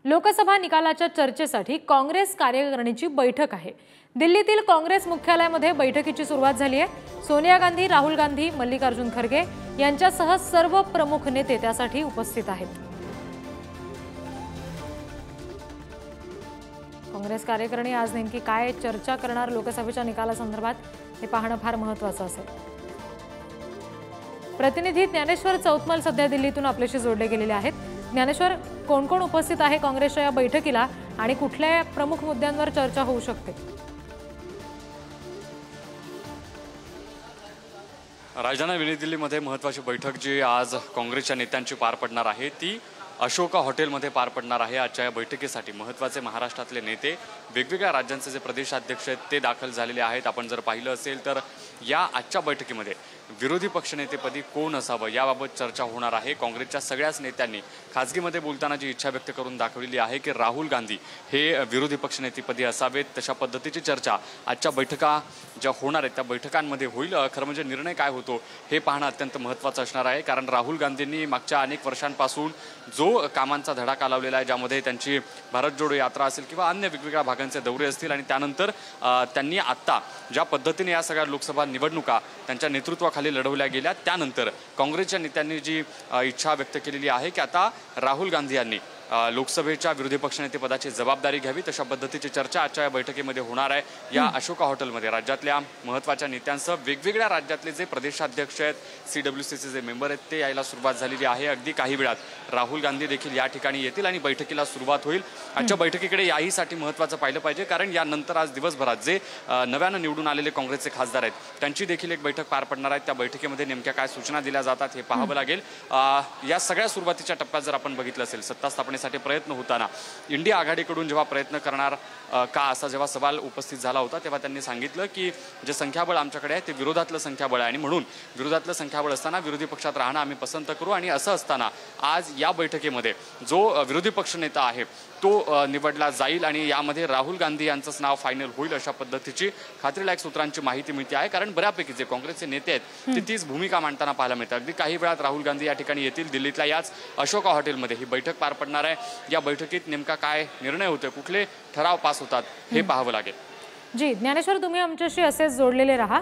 लोकसभा निकालाच्या चर्चेसाठी काँग्रेस कार्यकारिणीची बैठक आहे। दिल्लीतील काँग्रेस मुख्यालयामध्ये बैठकीची सुरुवात झाली आहे। सोनिया गांधी, राहुल गांधी, मल्लिकार्जुन खरगे यांच्यासह सर्व प्रमुख नेते त्यासाठी उपस्थित आहेत। काँग्रेस कार्यकारिणी आज नेमकी काय चर्चा करणार लोकसभेच्या निकालासंदर्भात हे पाहणं फार महत्त्वाचं असेल। प्रतिनिधी ज्ञानेश्वर चौतमल सध्या दिल्लीतून आपल्याशी जोडले गेलेले आहेत। ज्ञानेश्वर, कोण कोण उपस्थित आहे काँग्रेसच्या या बैठकीला आणि कुठल्या प्रमुख मुद्द्यांवर चर्चा होऊ शकते? राजधानी नवी दिल्लीमध्ये महत्त्वाची बैठक जी आज काँग्रेसच्या नेत्यांची पार पडणार आहे ती अशोका हॉटेलमध्ये पार पडणार आहे। आजच्या या बैठकीसाठी महत्त्वाचे महाराष्ट्रातले नेते, वेगवेगळ्या राज्यांचे जे प्रदेशाध्यक्ष आहेत ते दाखल झालेले आहेत। आपण जर पाहिलं असेल तर या आजच्या बैठकीमध्ये विरोधी पक्षनेतेपदी कोण असावं याबाबत चर्चा होणार आहे। काँग्रेसच्या सगळ्याच नेत्यांनी खासगीमध्ये बोलताना जी इच्छा व्यक्त करून दाखवलेली आहे की राहुल गांधी हे विरोधी पक्षनेतेपदी असावेत, तशा पद्धतीची चर्चा आजच्या बैठका ज्या होणार आहेत त्या बैठकांमध्ये होईल। खरं म्हणजे निर्णय काय होतो हे पाहणं अत्यंत महत्त्वाचं असणार आहे, कारण राहुल गांधींनी मागच्या अनेक वर्षांपासून जो कामांचा धडाका लावलेला आहे, ज्यामध्ये त्यांची भारत जोडो यात्रा असेल किंवा अन्य वेगवेगळ्या भागांचे दौरे असतील, आणि त्यानंतर त्यांनी आत्ता ज्या पद्धतीने या सगळ्या लोकसभा निवडणुका त्यांच्या नेतृत्वाखाली लढवल्या गेल्या, त्यानंतर काँग्रेसच्या नेत्यांनी जी इच्छा व्यक्त केलेली आहे की आता राहुल गांधी यांनी लोकसभेच्या विरोधी पक्षनेतेपदाची जबाबदारी घ्यावी, तशा पद्धतीची चर्चा आजच्या या बैठकीमध्ये होणार आहे। या अशोका हॉटेलमध्ये राज्यातल्या महत्त्वाच्या नेत्यांसह वेगवेगळ्या राज्यातले जे प्रदेशाध्यक्ष आहेत, CWCचे जे मेंबर आहेत ते यायला सुरुवात झालेली आहे। अगदी काही वेळात राहुल गांधी देखील या ठिकाणी येतील आणि बैठकीला सुरुवात होईल। आजच्या बैठकीकडे याहीसाठी महत्त्वाचं पाहिलं पाहिजे, कारण यानंतर आज दिवसभरात जे नव्यानं निवडून आलेले काँग्रेसचे खासदार आहेत त्यांची देखील एक बैठक पार पडणार आहे। त्या बैठकीमध्ये नेमक्या काय सूचना दिल्या जातात हे पाहावं लागेल। या सगळ्या सुरुवातीच्या टप्प्यात जर आपण बघितलं असेल, सत्ता स्थापनेसाठी प्रयत्न होताना इंडिया आघाडीकडून जेव्हा प्रयत्न करणार का असा जेव्हा सवाल उपस्थित झाला होता, तेव्हा त्यांनी सांगितलं की जे संख्याबळ आमच्याकडे आहे ते विरोधातलं संख्याबळ आहे आणि म्हणून विरोधातलं संख्याबळ असताना विरोधी पक्षात राहणं आम्ही पसंत करू। आणि असं असताना आज या बैठकीमध्ये जो विरोधी पक्षनेता आहे तो निवडला जाईल आणि यामध्ये राहुल गांधी यांचंच नाव फायनल होईल अशा पद्धतीची खात्रीलायक सूत्रांची माहिती मिळते आहे। कारण बऱ्यापैकी जे काँग्रेसचे नेते आहेत ते तीच भूमिका मांडताना पाहायला मिळतं। अगदी काही वेळात राहुल गांधी या ठिकाणी येतील, दिल्लीतल्या याच अशोका हॉटेलमध्ये ही बैठक पार पडणार आहे। या बैठकीत नेमका काय निर्णय होतोय, कुठले ठराव पास होतात हे पाहावं लागेल। जी ज्ञानेश्वर, तुम्ही आमच्याशी असेच जोडलेले राहा।